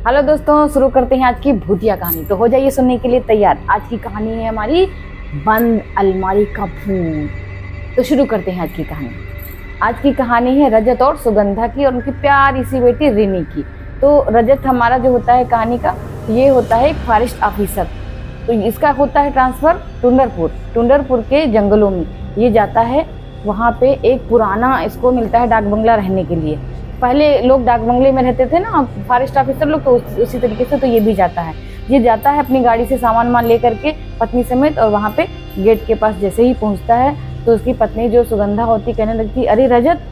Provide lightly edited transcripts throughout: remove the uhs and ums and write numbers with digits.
Hello दोस्तों, शुरू करते हैं आज की भूतिया कहानी। तो हो जाइए सुनने के लिए तैयार। आज की कहानी है हमारी बंद अलमारी का भूत। तो शुरू करते हैं आज की कहानी। आज की कहानी है रजत और सुगंधा की और उनकी प्यारी सी बेटी रिनी की। तो रजत हमारा जो होता है कहानी का, ये होता है एक फॉरेस्ट ऑफिसर। तो इसका होता है ट्रांसफर टुंडरपुर के जंगलों में। ये जाता है वहाँ पे, एक पुराना इसको मिलता है डाक बंगला रहने के लिए। पहले लोग डाक बंगले में रहते थे ना, फॉरेस्ट ऑफिसर लोग, तो उसी तरीके से तो ये भी जाता है। ये जाता है अपनी गाड़ी से सामान लेकर के पत्नी समेत, और वहाँ पे गेट के पास जैसे ही पहुँचता है तो उसकी पत्नी जो सुगंधा होती कहने लगती, अरे रजत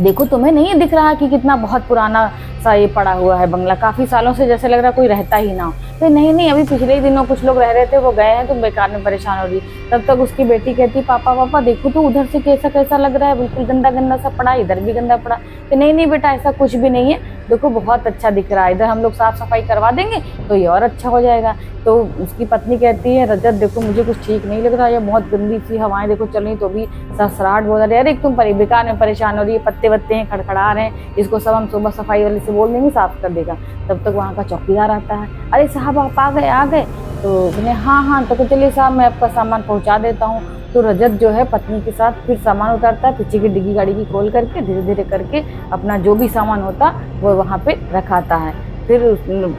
देखो, तुम्हें नहीं दिख रहा कि कितना बहुत पुराना सा ये पड़ा हुआ है बंगला, काफी सालों से जैसे लग रहा कोई रहता ही ना हो। तो नहीं, अभी पिछले ही दिनों कुछ लोग रह रहे थे, वो गए हैं, तुम बेकार में परेशान हो रही। तब तक उसकी बेटी कहती, पापा देखो तो उधर से कैसा लग रहा है, बिल्कुल गंदा सा पड़ा, इधर भी गंदा पड़ा। तो नहीं बेटा, ऐसा कुछ भी नहीं है, देखो बहुत अच्छा दिख रहा है, इधर हम लोग साफ सफाई करवा देंगे तो ये और अच्छा हो जाएगा। तो उसकी पत्नी कहती है, रजत देखो मुझे कुछ ठीक नहीं लग रहा, ये बहुत गंदी सी हवाएं देखो चल रही, तो भी सरसराहट बोल रही है, अरे तुम बेकार में परेशान हो रही है, पत्ते वत्ते हैं खड़खड़ा रहे हैं, इसको सब हम सुबह सफाई वाले से बोल देंगे, साफ कर देगा। तब तक वहाँ का चौकीदार आता है, अरे साहब आप आ गए। तो बोले हाँ, तो चलिए साहब मैं आपका सामान पहुँचा देता हूँ। तो रजत जो है पत्नी के साथ फिर सामान उतारता है, पीछे की डिग्गी गाड़ी की खोल करके धीरे धीरे करके अपना जो भी सामान होता वो वहाँ पे रखाता है। फिर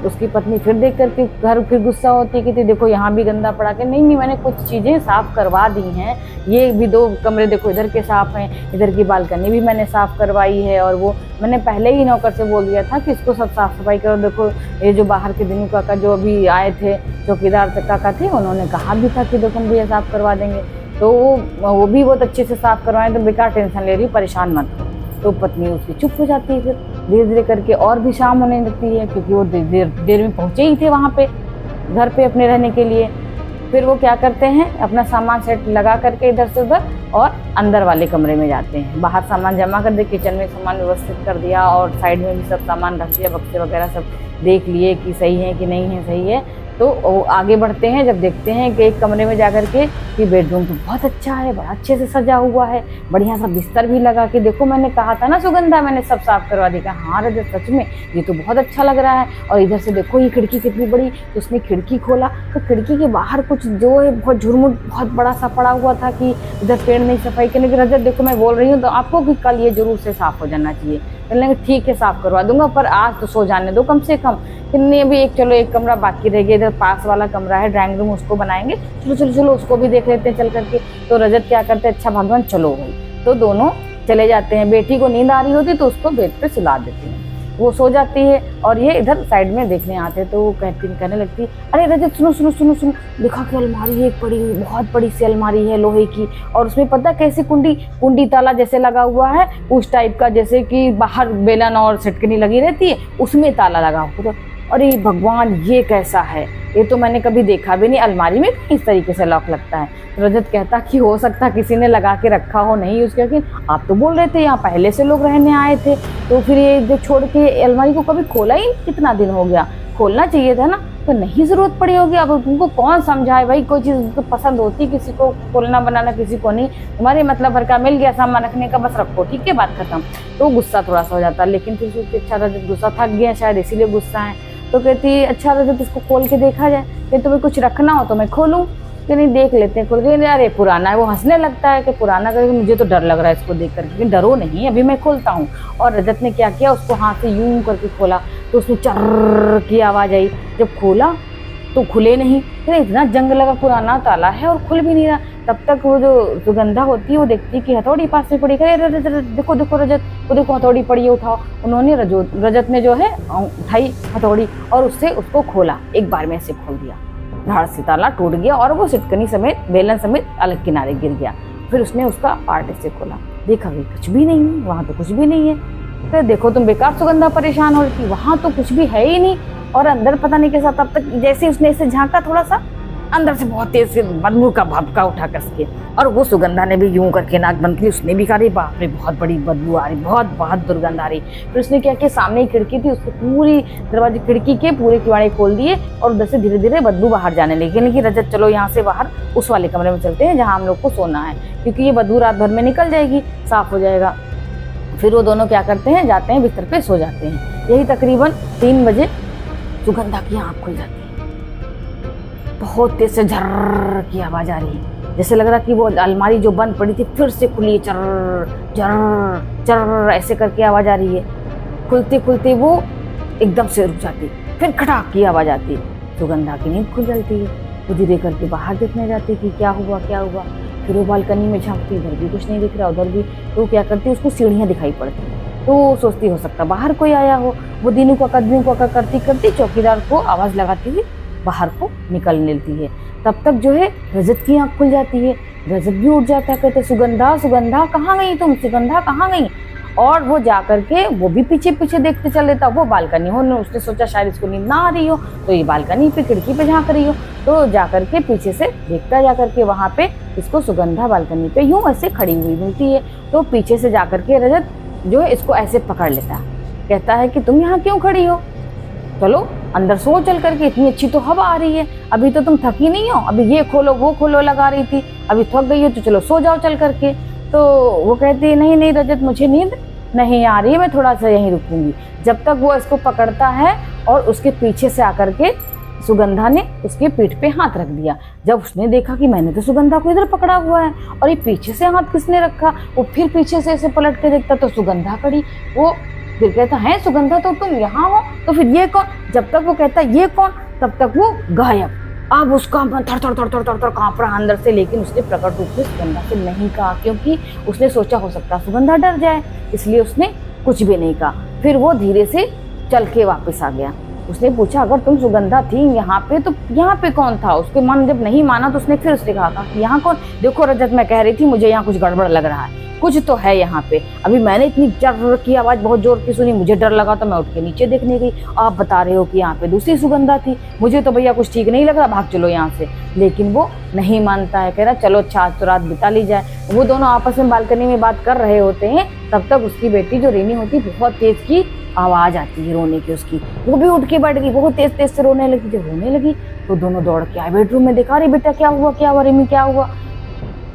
उसकी पत्नी फिर देख करके घर फिर गुस्सा होती है कि देखो यहाँ भी गंदा पड़ा के, नहीं मैंने कुछ चीज़ें साफ़ करवा दी हैं, ये भी 2 कमरे देखो इधर के साफ़ हैं, इधर की बालकनी भी मैंने साफ़ करवाई है, और वो मैंने पहले ही नौकर से बोल दिया था कि इसको सब साफ़ सफाई करो। देखो ये जो बाहर के दिनू काका जो अभी आए थे, चौकीदार काका थे, उन्होंने कहा भी था कि देखो हम भैया साफ़ करवा देंगे, तो वो भी बहुत अच्छे से साफ़ करवाएं, तो बेकार टेंशन ले रही, परेशान मत हो। तो पत्नी उसकी चुप हो जाती है। फिर धीरे धीरे करके और भी शाम होने लगती है, क्योंकि वो देर में पहुँचे ही थे वहाँ पे घर पे अपने रहने के लिए। फिर वो क्या करते हैं, अपना सामान सेट लगा करके इधर से उधर और अंदर वाले कमरे में जाते हैं। बाहर सामान जमा कर दे, किचन में सामान व्यवस्थित कर दिया और साइड में भी सब सामान रख दिया, बक्से वगैरह सब देख लिए कि सही है कि नहीं है, सही है। तो वो आगे बढ़ते हैं, जब देखते हैं कि एक कमरे में जाकर के कि बेडरूम तो बहुत अच्छा है, बड़ा अच्छे से सजा हुआ है, बढ़िया सा बिस्तर भी लगा के, देखो मैंने कहा था ना सुगंधा मैंने सब साफ करवा दी। हाँ रजत सच में ये तो बहुत अच्छा लग रहा है। और इधर से देखो ये खिड़की कितनी बड़ी, तो उसने खिड़की खोला तो खिड़की के बाहर कुछ जो है बहुत झुरमुट बहुत बड़ा सा पड़ा हुआ था कि इधर पेड़ नहीं सफाई करने की। रजत देखो मैं बोल रही हूँ तो आपको कि कल ये जरूर से साफ हो जाना चाहिए। कहने लगे ठीक है साफ करवा दूंगा, पर आज तो सो जाने दो कम से कम। कितनी अभी एक कमरा बाकी रह गया, इधर पास वाला कमरा है ड्राइंग रूम, उसको बनाएंगे, चलो उसको भी देख लेते हैं चल करके। तो रजत क्या करते हैं, अच्छा भगवान चलो भाई। तो दोनों चले जाते हैं। बेटी को नींद आ रही होती तो उसको बेड पे सुला देते हैं, वो सो जाती है और ये इधर साइड में देखने आते हैं। तो वो कहने लगती, अरे रजत सुनो, देखा कि अलमारी है, एक बहुत बड़ी सी अलमारी है लोहे की, और उसमें पता कैसे कुंडी ताला जैसे लगा हुआ है, उस टाइप का, जैसे कि बाहर बेलन और सिटकनी लगी रहती है उसमें ताला लगा हुआ। तो अरे भगवान ये कैसा है, ये तो मैंने कभी देखा भी नहीं, अलमारी में इस तरीके से लॉक लगता है। रजत कहता कि हो सकता किसी ने लगा के रखा हो, नहीं यूज़ किया, लेकिन आप तो बोल रहे थे यहाँ पहले से लोग रहने आए थे, तो फिर ये जो छोड़ के अलमारी को कभी खोला ही, कितना दिन हो गया, खोलना चाहिए था ना। तो नहीं ज़रूरत पड़ी होगी, अब तुमको कौन समझाए भाई, कोई चीज़ तो पसंद होती किसी को खोलना बनाना, किसी को नहीं। तुम्हारे मतलब भर का मिल गया सामान रखने का, बस रखो, ठीक है बात खत्म। तो गुस्सा थोड़ा सा हो जाता, लेकिन फिर सोचती अच्छा रजत गुस्सा थक गया शायद इसीलिए गुस्सा है। तो कहती अच्छा रजत इसको खोल के देखा जाए, कि तुम्हें कुछ रखना हो तो मैं खोलूँ, कि नहीं देख लेते हैं खोल के। अरे पुराना है, वो हंसने लगता है कि पुराना करके मुझे तो डर लग रहा है इसको देख करके, लेकिन डरो नहीं अभी मैं खोलता हूँ। और रजत ने क्या किया, उसको हाथ से यूं करके खोला तो उसमें चर्र की आवाज़ आई। जब खोला तो खुले नहीं, फिर इतना जंग लगा, पुराना ताला है और खुल भी नहीं रहा। तब तक वो जो सुगंधा होती है वो देखती कि हथौड़ी पास में पड़ी, अरे देखो रजत, वो देखो हथौड़ी पड़ी है, उठाओ। उन्होंने रजत ने जो है उठाई हथौड़ी और उससे उसको खोला, एक बार में ऐसे खोल दिया, धाड़ से ताला टूट गया और वो सिटकनी समेत बेलन समेत अलग किनारे गिर गया। फिर उसने उसका पार्ट से खोला, देखा भाई कुछ भी नहीं है, वहाँ तो कुछ भी नहीं है। फिर देखो तुम बेकार सुगंधा परेशान हो रही थी, वहाँ तो कुछ भी है ही नहीं, और अंदर पता नहीं कैसा। तब तक जैसे उसने इसे झांका थोड़ा सा, अंदर से बहुत तेज से बदबू का भभका उठा कसके, और वो सुगंधा ने भी यूं करके नाक बंद की, उसने भी कहा रे बाप रे बहुत बड़ी बदबू आ रही, बहुत दुर्गंध आ रही। फिर उसने क्या किया, सामने ही खिड़की थी, उसको पूरी दरवाजे खिड़की के पूरे किवाड़े खोल दिए और उधर से धीरे धीरे बदबू बाहर जाने लगी। लेकिन रजत चलो यहाँ से बाहर उस वाले कमरे में चलते हैं जहाँ हम लोग को सोना है, क्योंकि ये बदबू रात भर में निकल जाएगी, साफ हो जाएगा। फिर वो दोनों क्या करते हैं, जाते हैं बिस्तर पे सो जाते हैं। यही तकरीबन 3 बजे सुगंधा की आँख खुल जाती है। बहुत तेज से झर्र की आवाज आ रही है, जैसे लग रहा कि वो अलमारी जो बंद पड़ी थी फिर से खुली, चर्र चर्र चर्र ऐसे करके आवाज आ रही है। खुलते खुलते वो एकदम से रुक जाती, फिर खटाक की आवाज आती, सुगंधा की नींद खुल जाती है। वो धीरे करके बाहर देखने जाती कि क्या हुआ क्या हुआ। फिर वो बालकनी में झांकती, इधर भी कुछ नहीं दिख रहा, उधर भी। तो क्या करती, उसको सीढ़ियाँ दिखाई पड़ती, तो सोचती हो सकता बाहर कोई आया हो। वो दिनू का करती करती चौकीदार को आवाज लगाती हुई बाहर को निकल लेती है। तब तक जो है रजत की आँख खुल जाती है। रजत भी उठ जाता है, कहते सुगंधा सुगंधा कहाँ गई तुम, सुगंधा कहाँ गई। और वो जा करके वो भी पीछे पीछे देखते चल देता। वो बालकनी हो, उसने सोचा शायद इसको नींद ना आ रही हो, तो ये बालकनी पे खिड़की पे झांक रही हो, तो जा करके पीछे से देखता, जा करके वहाँ पे इसको सुगंधा बालकनी पे यूं ऐसे खड़ी हुई मिलती है। तो पीछे से जा करके रजत जो है इसको ऐसे पकड़ लेता है, कहता है कि तुम यहाँ क्यों खड़ी हो, चलो अंदर सो चल करके, इतनी अच्छी तो हवा आ रही है, अभी तो तुम थकी नहीं हो, अभी ये खोलो वो खोलो लगा रही थी, अभी थक गई हो तो चलो सो जाओ चल करके। तो वो कहती है नहीं नहीं रजत, मुझे नींद नहीं आ रही है, मैं थोड़ा सा यहीं रुकूंगी। जब तक वो इसको पकड़ता है और उसके पीछे से आकर के सुगंधा ने उसके पीठ पे हाथ रख दिया। जब उसने देखा कि मैंने तो सुगंधा को इधर पकड़ा हुआ है और ये पीछे से हाथ किसने रखा, वो फिर पीछे से ऐसे पलट के देखता तो सुगंधा खड़ी। वो फिर कहता है सुगंधा तो तुम यहाँ हो, तो फिर ये कौन। जब तक वो कहता ये कौन, तब तक वो गायब। अब उसका मन थर थर थर थर थर थर कांप रहा अंदर से, लेकिन उसने प्रकट रूप से सुगंधा से नहीं कहा, क्योंकि उसने सोचा हो सकता सुगंधा डर जाए, इसलिए उसने कुछ भी नहीं कहा। फिर वो धीरे से चल के वापस आ गया। उसने पूछा अगर तुम सुगंधा थी यहाँ पे तो यहाँ पे कौन था। उसके मन जब नहीं माना तो उसने फिर उससे कहा कि यहाँ कौन। देखो रजत, मैं कह रही थी मुझे यहाँ कुछ गड़बड़ लग रहा है, कुछ तो है यहाँ पे। अभी मैंने इतनी चर्र की आवाज बहुत जोर की सुनी, मुझे डर लगा तो मैं उठ के नीचे देखने गई। आप बता रहे हो कि यहाँ पे दूसरी सुगंधा थी, मुझे तो भैया कुछ ठीक नहीं लग रहा, भाग चलो यहाँ से। लेकिन वो नहीं मानता है, कह रहा चलो अच्छा तो रात बिता ली जाए। वो दोनों आपस में बालकनी में बात कर रहे होते हैं, तब तक उसकी बेटी जो रेनी होती बहुत तेज की आवाज आती है रोने की उसकी। वो भी उठ के बैठ गई, बहुत तेज तेज से रोने लगी। जब रोने लगी तो दोनों दौड़ के आए बेडरूम में, देखा अरे बेटा क्या हुआ रेमी क्या हुआ।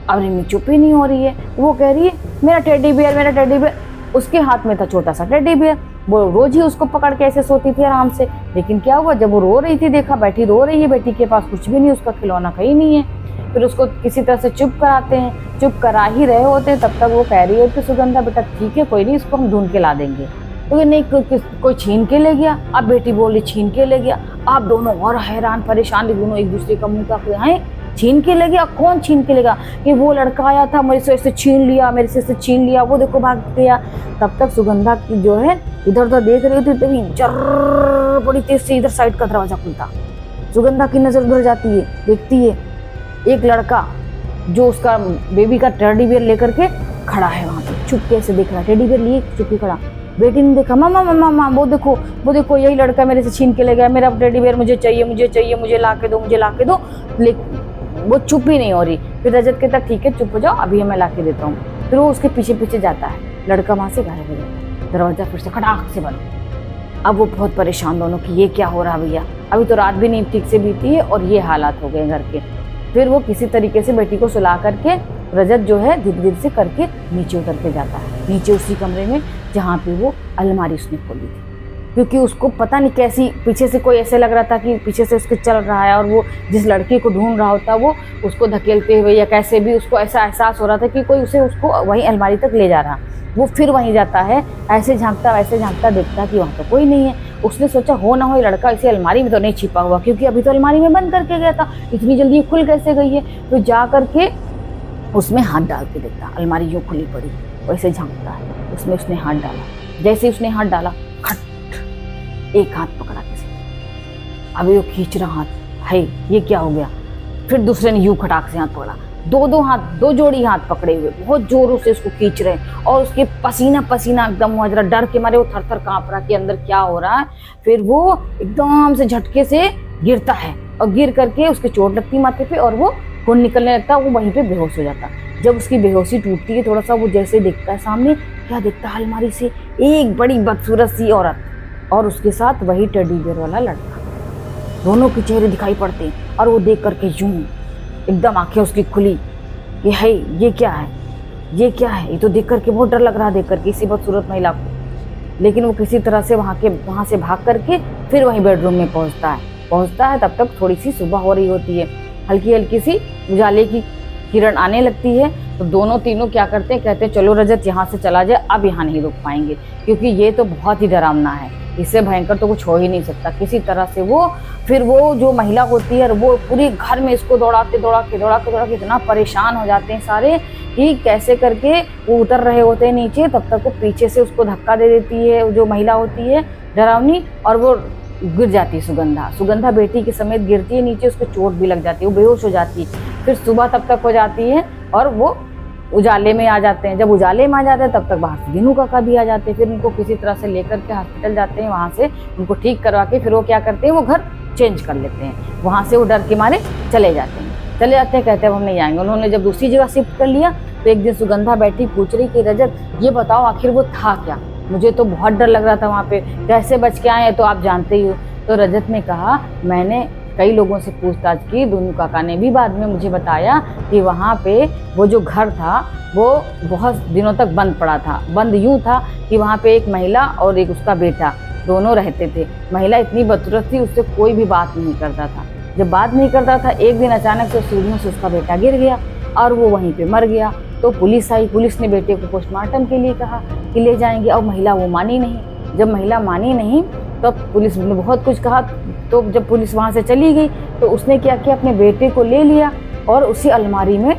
अब रेमी चुप ही नहीं हो रही है, वो कह रही है मेरा टेडी बियर मेरा टेडी बियर। उसके हाथ में था छोटा सा टेडी बियर, वो रोज ही उसको पकड़ के ऐसे सोती थी आराम से। लेकिन क्या हुआ, जब वो रो रही थी, देखा बैठी रो रही है, बेटी के पास कुछ भी नहीं, उसका खिलौना कहीं नहीं है। फिर उसको किसी तरह से चुप कराते हैं, चुप करा ही रहे होते हैं, तब तक वो कह रही है कि सुगंधा बेटा ठीक है कोई नहीं, इसको हम ढूंढ के ला देंगे। तो ये नहीं कोई छीन के ले गया। अब बेटी बोल रही छीन के ले गया। आप दोनों और हैरान परेशान, दोनों एक दूसरे का मुंह ताक रहे हैं, छीन के ले गया, कौन छीन के लेगा। कि वो लड़का आया था मेरे से ऐसे छीन लिया, मेरे से छीन लिया, वो देखो भाग गया। तब तक सुगंधा की जो है इधर उधर देख रही थी, तभी जर्र बड़ी तेज से इधर साइड का दरवाजा खुलता। सुगंधा की नजर उधर जाती है, देखती है एक लड़का जो उसका बेबी का टेडी बियर लेकर के खड़ा है वहां पे, चुपके से देख रहा है, टेडी बियर लिए चुपके खड़ा। बेटी ने देखा मामा मामा मामा, वो देखो यही लड़का मेरे से छीन के ले गया, मेरा टेडी बियर मुझे चाहिए, मुझे ला के दो। लेकिन वो चुप ही नहीं हो रही। फिर रजत कहता ठीक है चुप हो जाओ, अभी मैं ला के देता हूँ। फिर वो उसके पीछे पीछे जाता है, लड़का वहां से गायब हो जाता है, दरवाजा फिर से खटाक से बंद। अब वो बहुत परेशान दोनों कि ये क्या हो रहा भैया, अभी तो रात भी नहीं ठीक से बीती है और ये हालात हो गए घर के। फिर वो किसी तरीके से बेटी को सुला करके रजत जो है धीरे धीरे से करके नीचे उतर के जाता है, नीचे उसी कमरे में जहाँ पे वो अलमारी उसने खोली थी। क्योंकि उसको पता नहीं कैसी पीछे से कोई ऐसे लग रहा था कि पीछे से उसके चल रहा है, और वो जिस लड़के को ढूंढ रहा होता वो उसको धकेलते हुए या कैसे भी उसको ऐसा एहसास हो रहा था कि कोई उसको वहीं अलमारी तक ले जा रहा। वो फिर वहीं जाता है, ऐसे झांकता वैसे झांकता, देखता कि वहाँ तो कोई नहीं है। उसने सोचा हो ना हो ये लड़का इसी अलमारी में तो नहीं छिपा हुआ, क्योंकि अभी तो अलमारी में बंद करके गया था, इतनी जल्दी ये खुल कैसे गई है। तो जा करके उसमें हाथ डाल के देखता, अलमारी यूँ खुली पड़ी, वैसे झांकता है, उसमें उसने हाथ डाला। जैसे उसने हाथ डाला, खट एक हाथ पकड़ा किसी ने, अभी वो खींच रहा हाथ, है ये क्या हो गया। फिर दूसरे ने यूं खटाक से हाथ पकड़ा, दो हाथ, दो जोड़ी हाथ पकड़े हुए बहुत जोरों से उसको खींच रहे हैं, और उसके पसीना पसीना एकदम हुआ, जरा डर के मारे वो थर थर कांप रहा कि अंदर क्या हो रहा है। फिर वो एकदम से झटके से गिरता है, और गिर करके उसके चोट लगती माथे पे, और वो खून निकलने लगता, वो वहीं पे बेहोश हो जाता। जब उसकी बेहोशी टूटती है थोड़ा सा, वो जैसे देखता है सामने, क्या देखता है, अलमारी से एक बड़ी बदसूरत सी औरत, और उसके साथ वही टेडी बियर वाला लड़का। दोनों के चेहरे दिखाई पड़ते हैं, और वो देख करके यूं एकदम आंखें उसकी खुली, ये है, ये क्या है, ये क्या है। ये तो देख करके बहुत डर लग रहा है, देख करके इसी बदसूरत महिला को। लेकिन वो किसी तरह से वहाँ से भाग करके फिर वहीं बेडरूम में पहुंचता है। तब तक थोड़ी सी सुबह हो रही होती है, हल्की हल्की सी उजाले की किरण आने लगती है। तो दोनों तीनों क्या करते हैं, कहते हैं चलो रजत यहाँ से चला जाए, अब यहाँ नहीं रुक पाएंगे, क्योंकि ये तो बहुत ही डरावना है, इससे भयंकर तो कुछ हो ही नहीं सकता। किसी तरह से फिर वो जो महिला होती है वो पूरी घर में इसको दौड़ा के इतना परेशान हो जाते हैं सारे कि कैसे करके वो उतर रहे होते हैं नीचे। तब तक वो पीछे से उसको धक्का दे देती है जो महिला होती है डरावनी, और वो गिर जाती है। सुगंधा बेटी के समेत गिरती है नीचे, उसको चोट भी लग जाती है, वो बेहोश हो जाती है। फिर सुबह तब तक हो जाती है और वो उजाले में आ जाते हैं। जब उजाले में आ जाते हैं तब तक बाहर से दीनू काका भी आ जाते हैं। फिर उनको किसी तरह से लेकर के हॉस्पिटल जाते हैं, वहाँ से उनको ठीक करवा के फिर वो क्या करते हैं, वो घर चेंज कर लेते हैं। वहाँ से वो डर के मारे चले जाते हैं, कहते हैं हम नहीं आएंगे। उन्होंने जब दूसरी जगह शिफ्ट कर लिया तो एक दिन सुगंधा बैठी पूछ रही कि रजत ये बताओ आखिर वो था क्या, मुझे तो बहुत डर लग रहा था वहाँ पे, कैसे बच के आए, तो आप जानते ही हो। तो रजत ने कहा मैंने कई लोगों से पूछताछ की, दोनों काका ने भी बाद में मुझे बताया कि वहाँ पे वो जो घर था वो बहुत दिनों तक बंद पड़ा था। बंद यूँ था कि वहाँ पे एक महिला और एक उसका बेटा दोनों रहते थे। महिला इतनी बदसूरत थी, उससे कोई भी बात नहीं करता था। जब बात नहीं करता था, एक दिन अचानक से सीढ़ियों से उसका बेटा गिर गया और वो वहीं पे मर गया। तो पुलिस आई, पुलिस ने बेटे को पोस्टमार्टम के लिए कहा कि ले जाएंगे, और महिला वो मानी नहीं। जब महिला मानी नहीं तब पुलिस ने बहुत कुछ कहा। तो जब पुलिस वहाँ से चली गई तो उसने क्या किया, अपने बेटे को ले लिया और उसी अलमारी में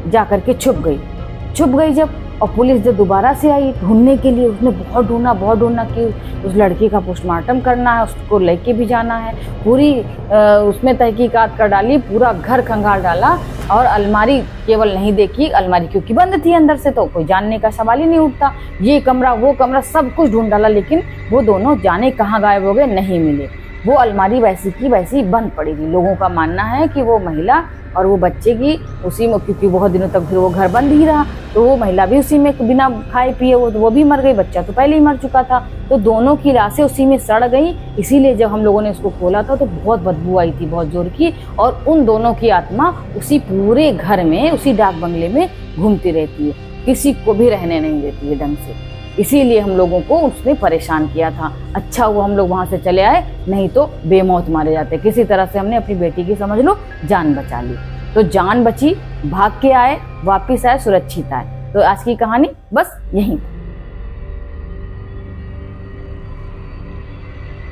जा कर के छुप गई जब, और पुलिस जब दोबारा से आई ढूंढने के लिए, उसने बहुत ढूंढा कि उस लड़की का पोस्टमार्टम करना है, उसको लेके भी जाना है। पूरी उसमें तहकीकात कर डाली, पूरा घर खंगाल डाला, और अलमारी केवल नहीं देखी, अलमारी क्योंकि बंद थी अंदर से तो कोई जानने का सवाल ही नहीं उठता। ये कमरा वो कमरा सब कुछ ढूंढ डाला, लेकिन वो दोनों जाने कहाँ गायब हो गए, नहीं मिले। वो अलमारी वैसी की वैसी बंद पड़ी थी। लोगों का मानना है कि वो महिला और वो बच्चे की उसी में, क्योंकि बहुत दिनों तक फिर वो घर बंद ही रहा, तो वो महिला भी उसी में बिना खाए पिए वो भी मर गई, बच्चा तो पहले ही मर चुका था। तो दोनों की लाशें उसी में सड़ गई। इसीलिए जब हम लोगों ने उसको खोला था तो बहुत बदबू आई थी, बहुत जोर की, और उन दोनों की आत्मा उसी पूरे घर में, उसी डाक बंगले में घूमती रहती है, किसी को भी रहने नहीं देती है ढंग से। इसीलिए हम लोगों को उसने परेशान किया था। अच्छा हुआ हम लोग वहाँ से चले आए, नहीं तो बेमौत मारे जाते। किसी तरह से हमने अपनी बेटी की समझ लो जान बचा ली। तो जान बची, भाग के आए, वापिस आए, सुरक्षित आए। तो आज की कहानी बस यहीं।